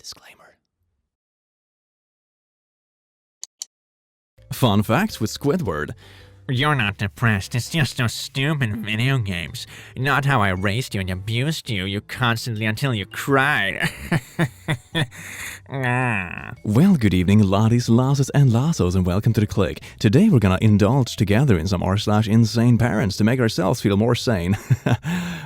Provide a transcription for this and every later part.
Disclaimer. Fun facts with Squidward. You're not depressed, it's just those stupid video games. Not how I raised you and abused you constantly until you cried. Well, good evening, laddies, lasses, and lassos, and welcome to The Click. Today we're gonna indulge together in some r/InsaneParents to make ourselves feel more sane.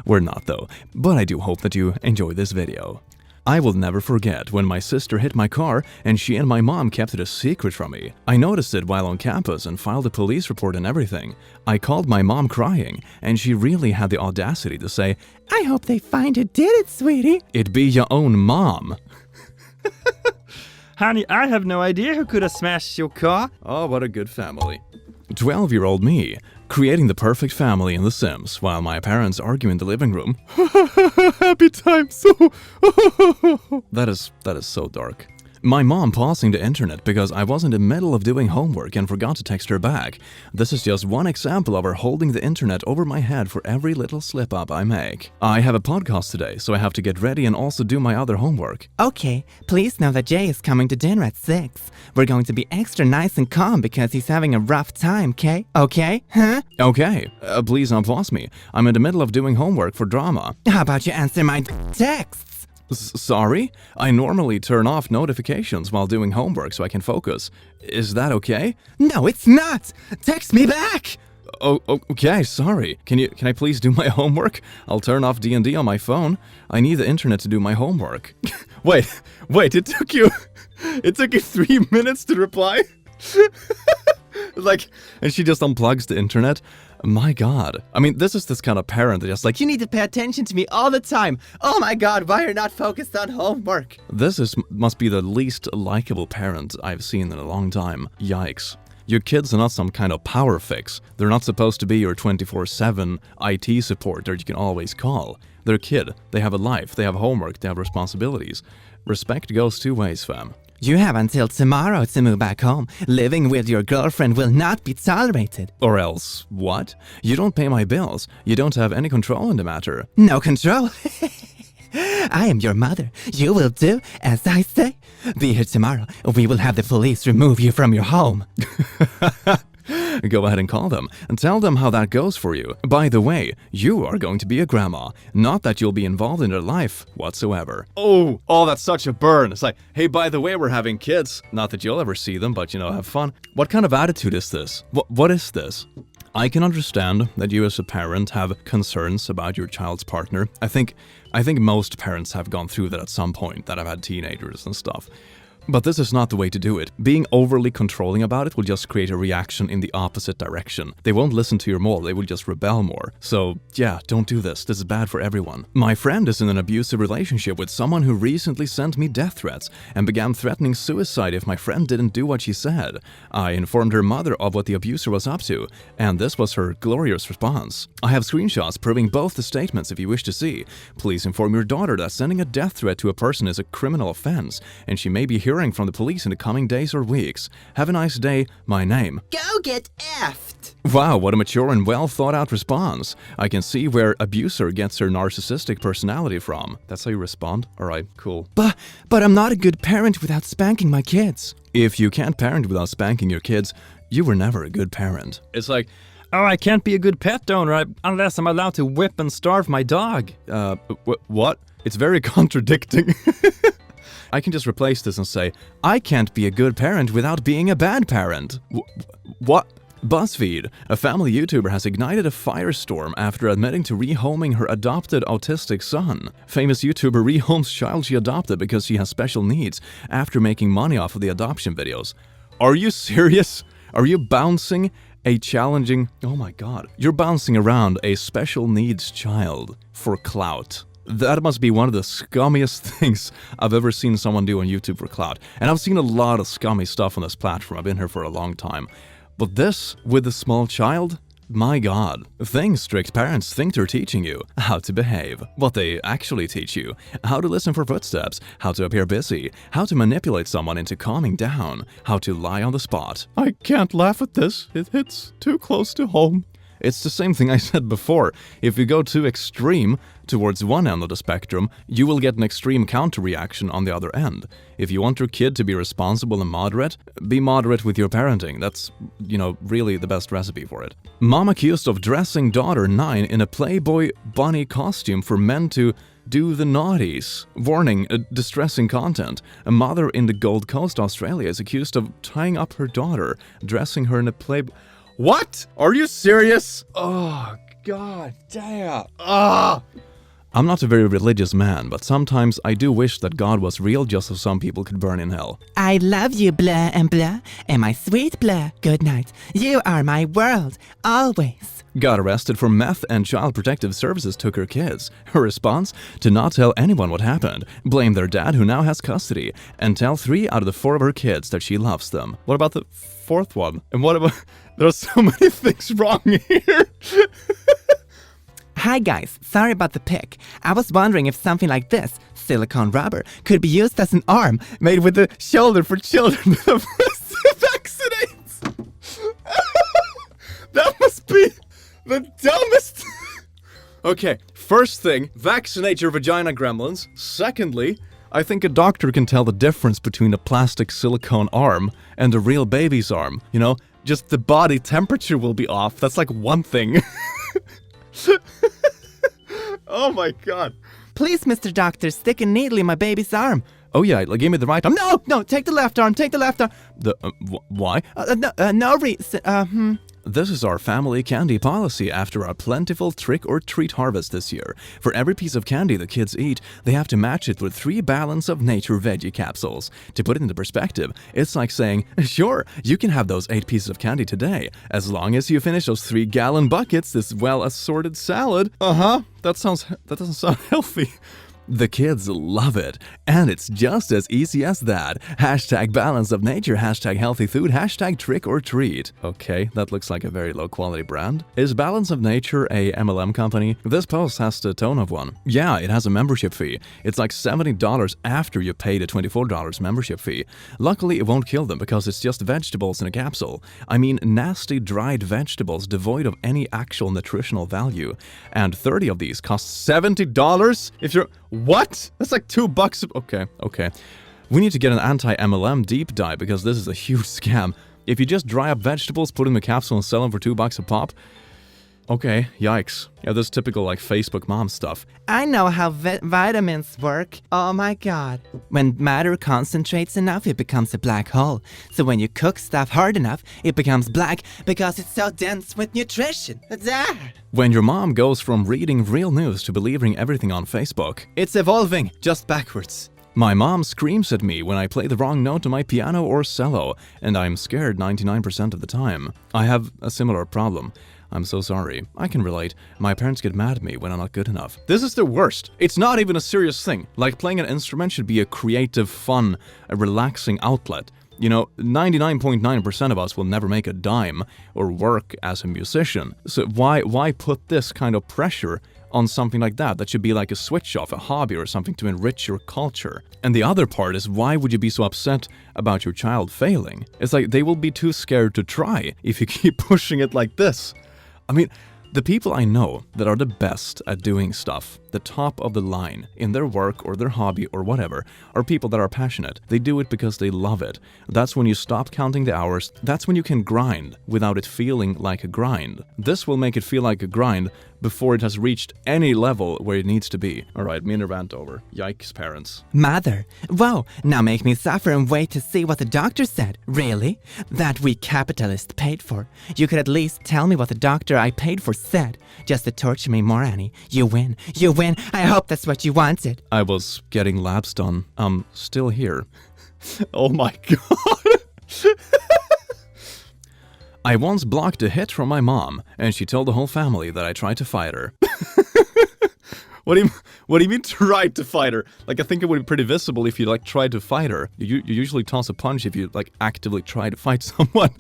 We're not though, but I do hope that you enjoy this video. I will never forget when my sister hit my car and she and my mom kept it a secret from me. I noticed it while on campus and filed a police report and everything. I called my mom crying and she really had the audacity to say, "I hope they find who did it, sweetie." It be your own mom. Honey, I have no idea who could have smashed your car. Oh, what a good family. 12-year-old me, creating the perfect family in The Sims while my parents argue in the living room. Happy times. That is so dark. My mom pausing the internet because I was in the middle of doing homework and forgot to text her back. This is just one example of her holding the internet over my head for every little slip-up I make. I have a podcast today, so I have to get ready and also do my other homework. Okay, please know that Jay is coming to dinner at 6. We're going to be extra nice and calm because he's having a rough time, okay? Okay? Huh? Okay, please don't pause me. I'm in the middle of doing homework for drama. How about you answer my texts? Sorry? I normally turn off notifications while doing homework so I can focus. Is that okay? No, it's not! Text me back! Oh, okay, sorry. Can I please do my homework? I'll turn off D&D on my phone. I need the internet to do my homework. Wait, it took you 3 minutes to reply? And she just unplugs the internet? My god. I mean, this is this kind of parent that just like, You need to pay attention to me all the time. Oh my god, why are you not focused on homework? must be the least likable parent I've seen in a long time. Yikes. Your kids are not some kind of power fix. They're not supposed to be your 24/7 IT support that you can always call. They're a kid. They have a life. They have homework. They have responsibilities. Respect goes two ways, fam. You have until tomorrow to move back home. Living with your girlfriend will not be tolerated. Or else, what? You don't pay my bills. You don't have any control in the matter. No control. I am your mother. You will do as I say. Be here tomorrow. We will have the police remove you from your home. Go ahead and call them and tell them how that goes for you. By the way, you are going to be a grandma. Not that you'll be involved in their life whatsoever. Oh, that's such a burn. It's like, hey, by the way, we're having kids. Not that you'll ever see them, but, have fun. What kind of attitude is this? What is this? I can understand that you as a parent have concerns about your child's partner. I think most parents have gone through that at some point, that have had teenagers and stuff. But this is not the way to do it. Being overly controlling about it will just create a reaction in the opposite direction. They won't listen to your more, they will just rebel more. So yeah, don't do this. This is bad for everyone. My friend is in an abusive relationship with someone who recently sent me death threats and began threatening suicide if my friend didn't do what she said. I informed her mother of what the abuser was up to, and this was her glorious response. I have screenshots proving both the statements if you wish to see. Please inform your daughter that sending a death threat to a person is a criminal offense, and she may be hearing from the police in the coming days or weeks. Have a nice day. My name. Go get effed! Wow, what a mature and well thought out response. I can see where abuser gets her narcissistic personality from. That's how you respond? Alright, cool. But I'm not a good parent without spanking my kids. If you can't parent without spanking your kids, you were never a good parent. It's like, oh, I can't be a good pet owner unless I'm allowed to whip and starve my dog. What? It's very contradicting. I can just replace this and say, I can't be a good parent without being a bad parent. What? BuzzFeed, a family YouTuber, has ignited a firestorm after admitting to rehoming her adopted autistic son. Famous YouTuber rehomes child she adopted because she has special needs after making money off of the adoption videos. Are you serious? Are you bouncing a challenging... Oh my god. You're bouncing around a special needs child for clout. That must be one of the scummiest things I've ever seen someone do on YouTube for clout. And I've seen a lot of scummy stuff on this platform. I've been here for a long time. But this, with a small child? My god. Things strict parents think they're teaching you. How to behave. What they actually teach you. How to listen for footsteps. How to appear busy. How to manipulate someone into calming down. How to lie on the spot. I can't laugh at this. It hits too close to home. It's the same thing I said before. If you go too extreme towards one end of the spectrum, you will get an extreme counter-reaction on the other end. If you want your kid to be responsible and moderate, be moderate with your parenting. That's, really the best recipe for it. Mom accused of dressing daughter 9 in a Playboy bunny costume for men to do the naughties. Warning, distressing content. A mother in the Gold Coast, Australia is accused of tying up her daughter, dressing her in a Playboy... What? Are you serious? Oh, god damn. I'm not a very religious man, but sometimes I do wish that God was real just so some people could burn in hell. I love you, blah and blah, and my sweet blah. Good night. You are my world, always. Got arrested for meth and Child Protective Services took her kids. Her response? To not tell anyone what happened, blame their dad who now has custody, and tell 3 out of the 4 of her kids that she loves them. What about the 4th one? And what about... There's so many things wrong here. Hi guys, sorry about the pic. I was wondering if something like this, silicone rubber, could be used as an arm Made with a shoulder for children that vaccinates. That must be the dumbest. Okay, first thing, vaccinate your vagina, gremlins. Secondly, I think a doctor can tell the difference between a plastic silicone arm and a real baby's arm. Just the body temperature will be off. That's like one thing. Oh my god. Please, Mr. Doctor, stick a needle in my baby's arm. Oh yeah, give me the right arm. No, take the left arm, take the left arm. Why? No reason, This is our family candy policy after our plentiful trick-or-treat harvest this year. For every piece of candy the kids eat, they have to match it with 3 Balance of Nature veggie capsules. To put it into perspective, it's like saying, sure, you can have those 8 pieces of candy today, as long as you finish those 3-gallon buckets this well-assorted salad. That doesn't sound healthy. The kids love it, and it's just as easy as that. Hashtag balance of nature, hashtag healthy food, hashtag trick or treat. Okay, that looks like a very low quality brand. Is Balance of Nature a MLM company? This post has the tone of one. Yeah, it has a membership fee. It's like $70 after you pay the $24 membership fee. Luckily, it won't kill them because it's just vegetables in a capsule. I mean, nasty dried vegetables devoid of any actual nutritional value. And 30 of these cost $70 if you're... What? That's like $2. Okay. We need to get an anti-MLM deep dive because this is a huge scam. If you just dry up vegetables, put in the capsule and sell them for $2 a pop? Okay, yikes. Yeah, this is typical Facebook mom stuff. I know how vitamins work. Oh my god. When matter concentrates enough, it becomes a black hole. So when you cook stuff hard enough, it becomes black because it's so dense with nutrition. When your mom goes from reading real news to believing everything on Facebook, it's evolving, just backwards. My mom screams at me when I play the wrong note on my piano or cello, and I'm scared 99% of the time. I have a similar problem. I'm so sorry. I can relate. My parents get mad at me when I'm not good enough. This is the worst. It's not even a serious thing. Like playing an instrument should be a creative, fun, a relaxing outlet. 99.9% of us will never make a dime or work as a musician. So why put this kind of pressure on something like that? That should be like a switch off, a hobby or something to enrich your culture. And the other part is, why would you be so upset about your child failing? It's like they will be too scared to try if you keep pushing it like this. I mean, the people I know that are the best at doing stuff, the top of the line in their work or their hobby or whatever, are people that are passionate. They do it because they love it. That's when you stop counting the hours. That's when you can grind without it feeling like a grind. This will make it feel like a grind before it has reached any level where it needs to be. Alright, me and a rant over. Yikes, parents. Mother, whoa, now make me suffer and wait to see what the doctor said. Really? That we capitalists paid for. You could at least tell me what the doctor I paid for said. Just to torture me more, Annie. You win. You win. I hope that's what you wanted. I was getting labs done. I'm still here. Oh my god. I once blocked a hit from my mom, and she told the whole family that I tried to fight her. What do you mean tried to fight her? Like, I think it would be pretty visible if you tried to fight her. You usually toss a punch if you actively try to fight someone.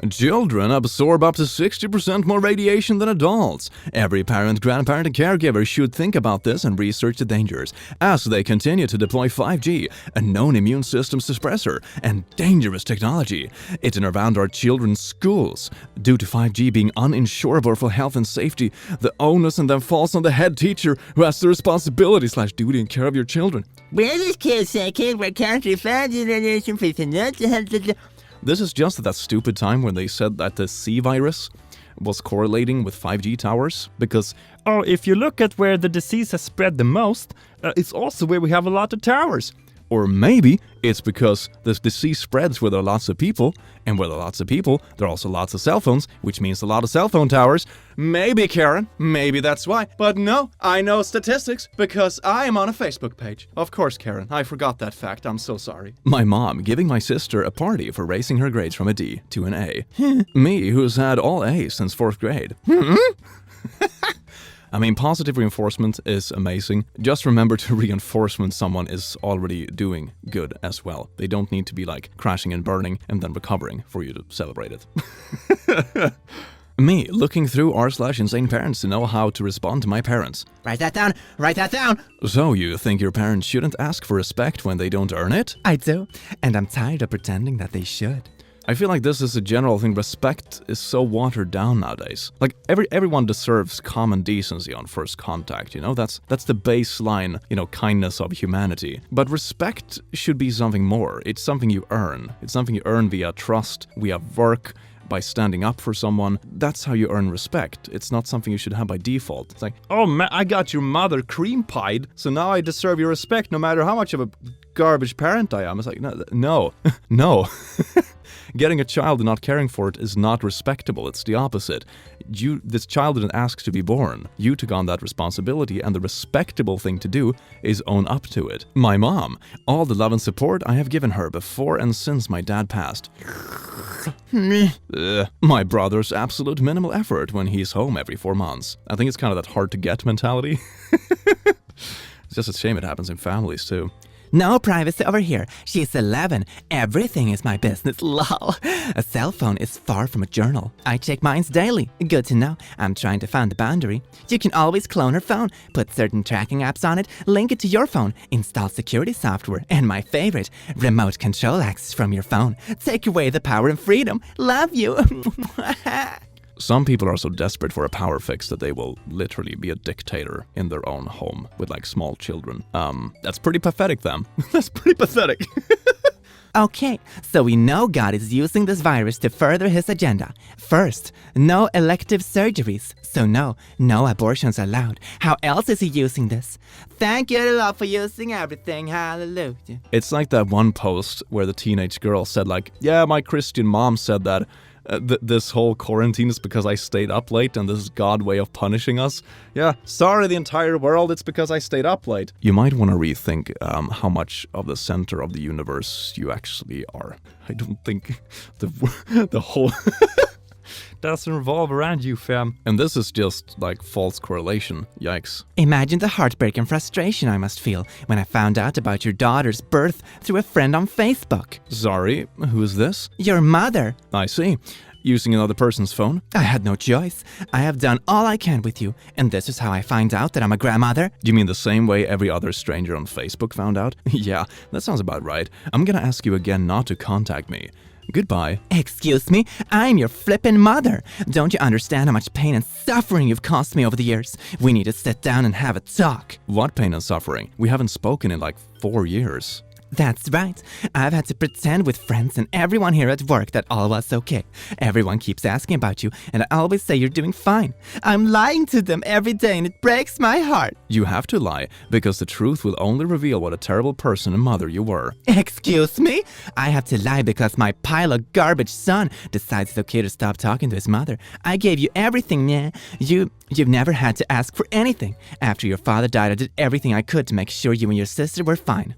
Children absorb up to 60% more radiation than adults. Every parent, grandparent, and caregiver should think about this and research the dangers as they continue to deploy 5G, a known immune system suppressor and dangerous technology. It's in around our children's schools. Due to 5G being uninsurable for health and safety, the onus and then falls on the head teacher who has the responsibility / duty and care of your children. This This is just at that stupid time when they said that the C virus was correlating with 5G towers, because Oh, if you look at where the disease has spread the most, it's also where we have a lot of towers. or maybe it's because this disease spreads where there are lots of people, and where there are lots of people, there are also lots of cell phones, which means a lot of cell phone towers. Maybe, Karen, maybe that's why. But no, I know statistics because I am on a Facebook page. Of course, Karen, I forgot that fact. I'm so sorry. My mom giving my sister a party for raising her grades from a D to an A. Me, who's had all A's since 4th grade. I mean, positive reinforcement is amazing. Just remember to reinforce when someone is already doing good as well. They don't need to be like crashing and burning and then recovering for you to celebrate it. Me, looking through r/InsaneParents to know how to respond to my parents. Write that down. Write that down. So you think your parents shouldn't ask for respect when they don't earn it? I do, and I'm tired of pretending that they should. I feel like this is a general thing. Respect is so watered down nowadays. Like everyone deserves common decency on first contact, you know? That's the baseline, kindness of humanity. But respect should be something more. It's something you earn. It's something you earn via trust, via work, by standing up for someone. That's how you earn respect. It's not something you should have by default. It's like, Oh man, I got your mother cream pied, so now I deserve your respect no matter how much of a garbage parent I am. It's like, no. no. Getting a child and not caring for it is not respectable. It's the opposite. This child didn't ask to be born. You took on that responsibility, and the respectable thing to do is own up to it. My mom, all the love and support I have given her before and since my dad passed. My brother's absolute minimal effort when he's home every 4 months. I think it's kind of that hard to get mentality. It's just a shame it happens in families too. No privacy over here. She's 11. Everything is my business. Lol. A cell phone is far from a journal. I check mines daily. Good to know. I'm trying to find the boundary. You can always clone her phone, put certain tracking apps on it, link it to your phone, install security software, and my favorite, remote control access from your phone. Take away the power and freedom. Love you. Some people are so desperate for a power fix that they will literally be a dictator in their own home with like small children. That's pretty pathetic then. That's pretty pathetic. Okay, so we know God is using this virus to further his agenda. First, no elective surgeries. So no abortions allowed. How else is he using this? Thank you, Lord, for using everything. Hallelujah. It's like that one post where the teenage girl said like, yeah, my Christian mom said that this whole quarantine is because I stayed up late and this is God's way of punishing us. Yeah, sorry the entire world, it's because I stayed up late. You might want to rethink how much of the center of the universe you actually are. I don't think the whole... Doesn't revolve around you, fam. And this is just like false correlation. Yikes. Imagine the heartbreak and frustration I must feel when I found out about your daughter's birth through a friend on Facebook. Sorry, who's this? Your mother. I see. Using another person's phone? I had no choice. I have done all I can with you, and this is how I find out that I'm a grandmother. You mean the same way every other stranger on Facebook found out? Yeah, that sounds about right. I'm gonna ask you again not to contact me. Goodbye. Excuse me? I'm your flippin' mother. Don't you understand how much pain and suffering you've caused me over the years? We need to sit down and have a talk. What pain and suffering? We haven't spoken in like 4 years. That's right. I've had to pretend with friends and everyone here at work that all was okay. Everyone keeps asking about you, and I always say you're doing fine. I'm lying to them every day, and it breaks my heart. You have to lie, because the truth will only reveal what a terrible person and mother you were. Excuse me? I have to lie because my pile of garbage son decides it's okay to stop talking to his mother. I gave you everything, yeah. You've never had to ask for anything. After your father died, I did everything I could to make sure you and your sister were fine.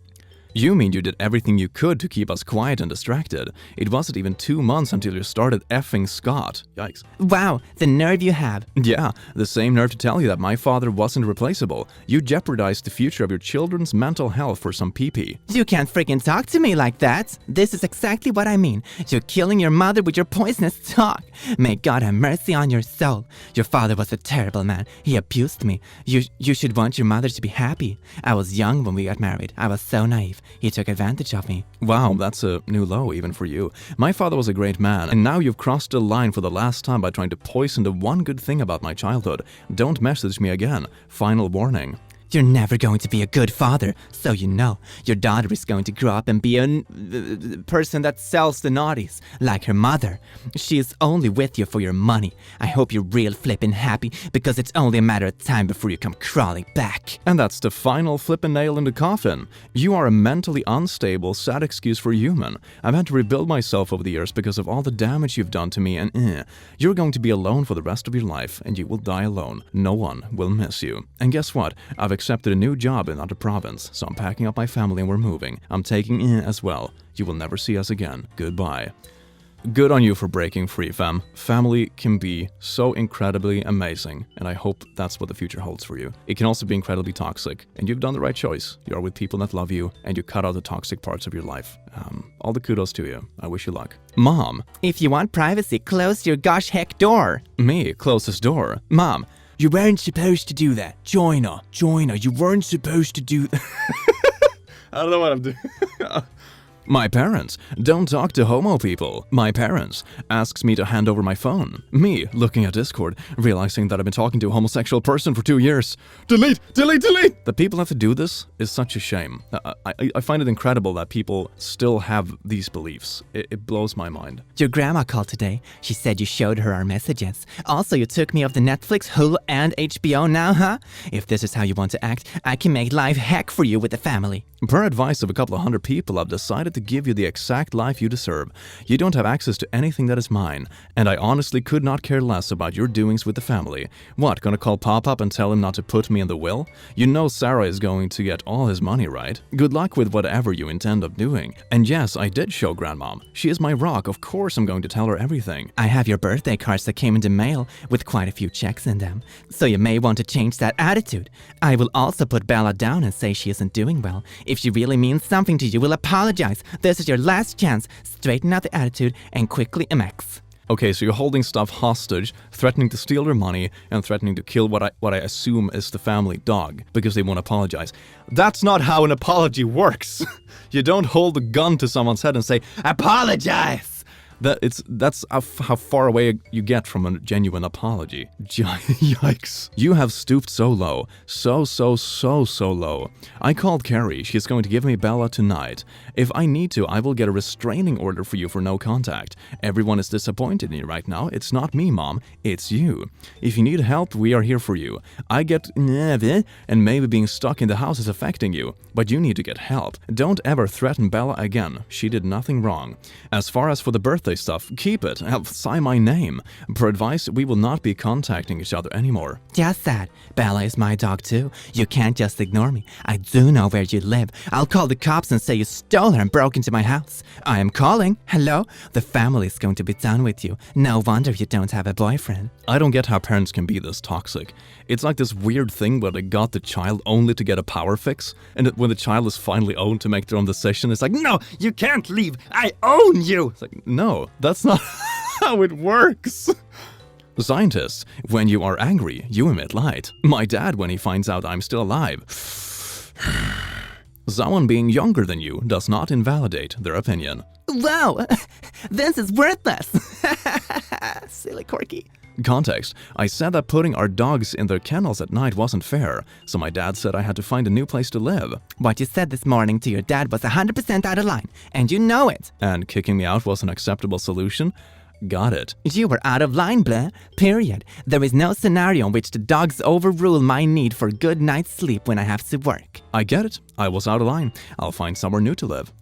You mean you did everything you could to keep us quiet and distracted. It wasn't even 2 months until you started effing Scott. Yikes. Wow, the nerve you have. Yeah, the same nerve to tell you that my father wasn't replaceable. You jeopardized the future of your children's mental health for some pee-pee. You can't freaking talk to me like that. This is exactly what I mean. You're killing your mother with your poisonous talk. May God have mercy on your soul. Your father was a terrible man. He abused me. You should want your mother to be happy. I was young when we got married. I was so naive. He took advantage of me. Wow, that's a new low even for you. My father was a great man, and now you've crossed the line for the last time by trying to poison the one good thing about my childhood. Don't message me again. Final warning. You're never going to be a good father, so you know. Your daughter is going to grow up and be a person that sells the naughties, like her mother. She is only with you for your money. I hope you're real flippin' happy, because it's only a matter of time before you come crawling back. And that's the final flippin' nail in the coffin. You are a mentally unstable, sad excuse for a human. I've had to rebuild myself over the years because of all the damage you've done to me, and you're going to be alone for the rest of your life, and you will die alone. No one will miss you. And guess what? I've accepted a new job in another province, so I'm packing up my family and we're moving. I'm taking as well. You will never see us again. Goodbye. Good on you for breaking free, fam. Family can be so incredibly amazing, and I hope that's what the future holds for you. It can also be incredibly toxic, and you've done the right choice. You are with people that love you, and you cut out the toxic parts of your life. All the kudos to you. I wish you luck. Mom. If you want privacy, close your gosh heck door. Me? Close this door? Mom. You weren't supposed to do that. Joiner, you weren't supposed to do that. I don't know what I'm doing. My parents. Don't talk to homo people. My parents. Asks me to hand over my phone. Me, looking at Discord, realizing that I've been talking to a homosexual person for 2 years. Delete! Delete! Delete! The people have to do this is such a shame. I find it incredible that people still have these beliefs. It blows my mind. Your grandma called today. She said you showed her our messages. Also, you took me off the Netflix, Hulu, and HBO now, huh? If this is how you want to act, I can make life heck for you with the family. Per advice of a couple of hundred people, I've decided to give you the exact life you deserve. You don't have access to anything that is mine, and I honestly could not care less about your doings with the family. What, gonna call Pop-Up and tell him not to put me in the will? You know Sarah is going to get all his money, right? Good luck with whatever you intend of doing. And yes, I did show Grandmom. She is my rock, of course I'm going to tell her everything. I have your birthday cards that came in the mail with quite a few checks in them, so you may want to change that attitude. I will also put Bella down and say she isn't doing well. If she really means something to you, we'll apologize. This is your last chance. Straighten out the attitude and quickly MX. Okay, so you're holding stuff hostage, threatening to steal their money, and threatening to kill what I assume is the family dog because they won't apologize. That's not how an apology works. You don't hold a gun to someone's head and say, "Apologize!" That's how far away you get from a genuine apology. Yikes. You have stooped so low. So low. I called Carrie. She's going to give me Bella tonight. If I need to, I will get a restraining order for you for no contact. Everyone is disappointed in you right now. It's not me, Mom. It's you. If you need help, we are here for you. I get and maybe being stuck in the house is affecting you, but you need to get help. Don't ever threaten Bella again. She did nothing wrong. As far as for the birthday stuff, keep it. Sign my name. Per advice, we will not be contacting each other anymore. Just that. Bella is my dog too. You can't just ignore me. I do know where you live. I'll call the cops and say you stole her and broke into my house. I am calling. Hello? The family's going to be done with you. No wonder you don't have a boyfriend. I don't get how parents can be this toxic. It's like this weird thing where they got the child only to get a power fix, and when the child is finally owned to make their own decision, it's like, "No, you can't leave. I own you." It's like, no, that's not how it works. Scientists, when you are angry, you emit light. My dad, when he finds out I'm still alive. Someone being younger than you does not invalidate their opinion. Wow, this is worthless. Silly Corky. Context, I said that putting our dogs in their kennels at night wasn't fair, so my dad said I had to find a new place to live. What you said this morning to your dad was 100% out of line, and you know it. And kicking me out was an acceptable solution? Got it. You were out of line, Blair. Period. There is no scenario in which the dogs overrule my need for a good night's sleep when I have to work. I get it. I was out of line. I'll find somewhere new to live.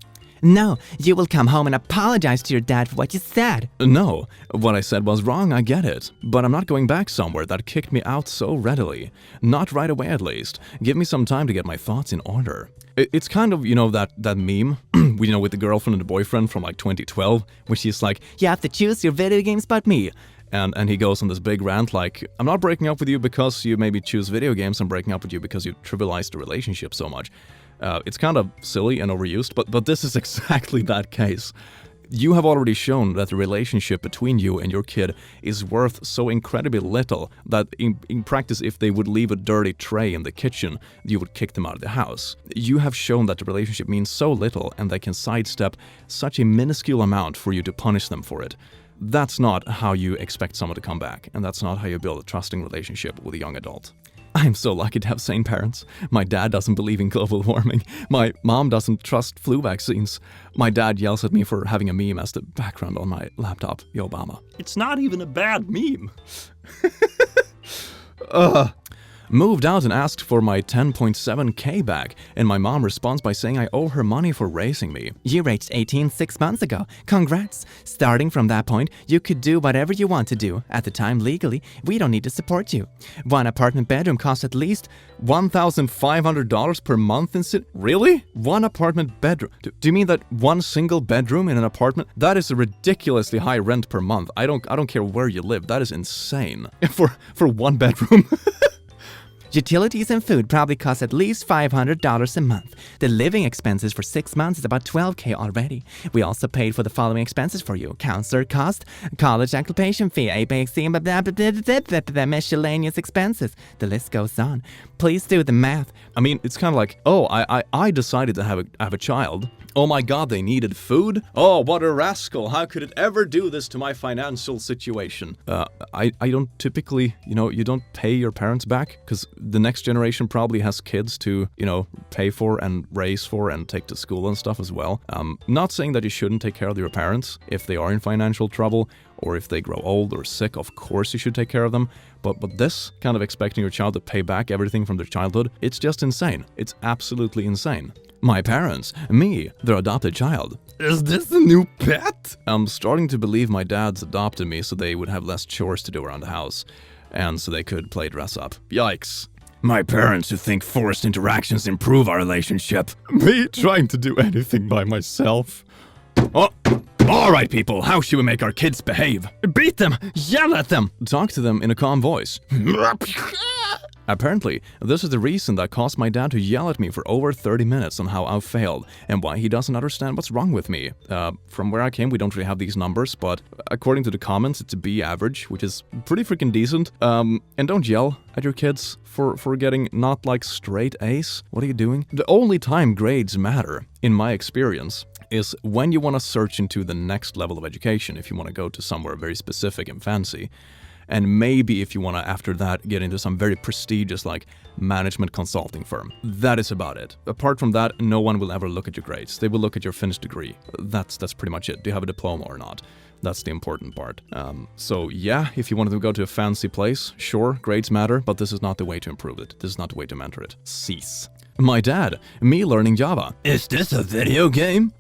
No, you will come home and apologize to your dad for what you said. No, what I said was wrong, I get it. But I'm not going back somewhere that kicked me out so readily. Not right away, at least. Give me some time to get my thoughts in order. It's kind of, you know, that meme, you know, with the girlfriend and the boyfriend from like 2012, where she's like, You have to choose your video games but me. and he goes on this big rant like, I'm not breaking up with you because you maybe choose video games, I'm breaking up with you because you trivialize the relationship so much. It's kind of silly and overused, but this is exactly that case. You have already shown that the relationship between you and your kid is worth so incredibly little that in practice, if they would leave a dirty tray in the kitchen, you would kick them out of the house. You have shown that the relationship means so little and they can sidestep such a minuscule amount for you to punish them for it. That's not how you expect someone to come back, and that's not how you build a trusting relationship with a young adult. I'm so lucky to have sane parents. My dad doesn't believe in global warming. My mom doesn't trust flu vaccines. My dad yells at me for having a meme as the background on my laptop. Yo, Obama. It's not even a bad meme. Moved out and asked for my 10.7k back, and my mom responds by saying I owe her money for raising me. You reached 18 6 months ago. Congrats. Starting from that point, you could do whatever you want to do. At the time, legally, we don't need to support you. One apartment bedroom costs at least $1,500 per month in Really? One apartment bedroom? Do you mean that one single bedroom in an apartment? That is a ridiculously high rent per month. I don't care where you live. That is insane. For one bedroom. Utilities and food probably cost at least $500 a month. The living expenses for 6 months is about $12K already. We also paid for the following expenses for you: counselor cost, college application fee, ABXC, miscellaneous expenses. The list goes on. Please do the math. I mean, it's kind of like, oh, I decided to have a child. Oh my god, they needed food? Oh, what a rascal. How could it ever do this to my financial situation? I don't typically, you don't pay your parents back because the next generation probably has kids to, pay for and raise for and take to school and stuff as well. Not saying that you shouldn't take care of your parents if they are in financial trouble or if they grow old or sick. Of course you should take care of them. But this kind of expecting your child to pay back everything from their childhood, it's just insane. It's absolutely insane. My parents, me, their adopted child. Is this a new pet? I'm starting to believe my dad's adopted me so they would have less chores to do around the house, and so they could play dress up. Yikes. My parents who think forced interactions improve our relationship. Me trying to do anything by myself. Oh, all right, people, how should we make our kids behave? Beat them! Yell at them! Talk to them in a calm voice. Apparently, this is the reason that caused my dad to yell at me for over 30 minutes on how I've failed and why he doesn't understand what's wrong with me. From where I came, we don't really have these numbers, but according to the comments, it's a B average, which is pretty freaking decent. And don't yell at your kids for getting not like straight A's. What are you doing? The only time grades matter, in my experience, is when you want to search into the next level of education, if you want to go to somewhere very specific and fancy. And maybe if you want to, after that, get into some very prestigious, like, management consulting firm. That is about it. Apart from that, no one will ever look at your grades. They will look at your finished degree. That's pretty much it. Do you have a diploma or not? That's the important part. So yeah, if you wanted to go to a fancy place, sure, grades matter, but this is not the way to improve it. This is not the way to mentor it. Cease. My dad, me learning Java. Is this a video game?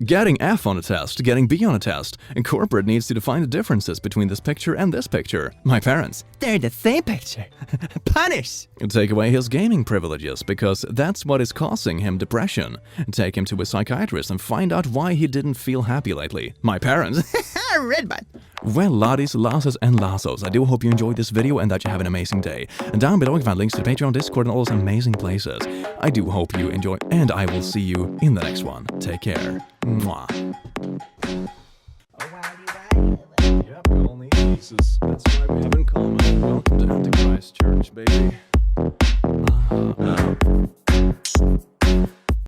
Getting F on a test, getting B on a test, and corporate needs to define the differences between this picture and this picture. My parents. They're the same picture. Punish! Take away his gaming privileges because that's what is causing him depression. Take him to a psychiatrist and find out why he didn't feel happy lately. My parents. Red button. Well, laddies, lasses, and lassos, I do hope you enjoyed this video and that you have an amazing day. And down below you can find links to the Patreon, Discord, and all those amazing places. I do hope you enjoy, and I will see you in the next one. Take care. Mwah. Yep, we all need Jesus. That's why we have in common. Welcome to Antichrist Church, baby.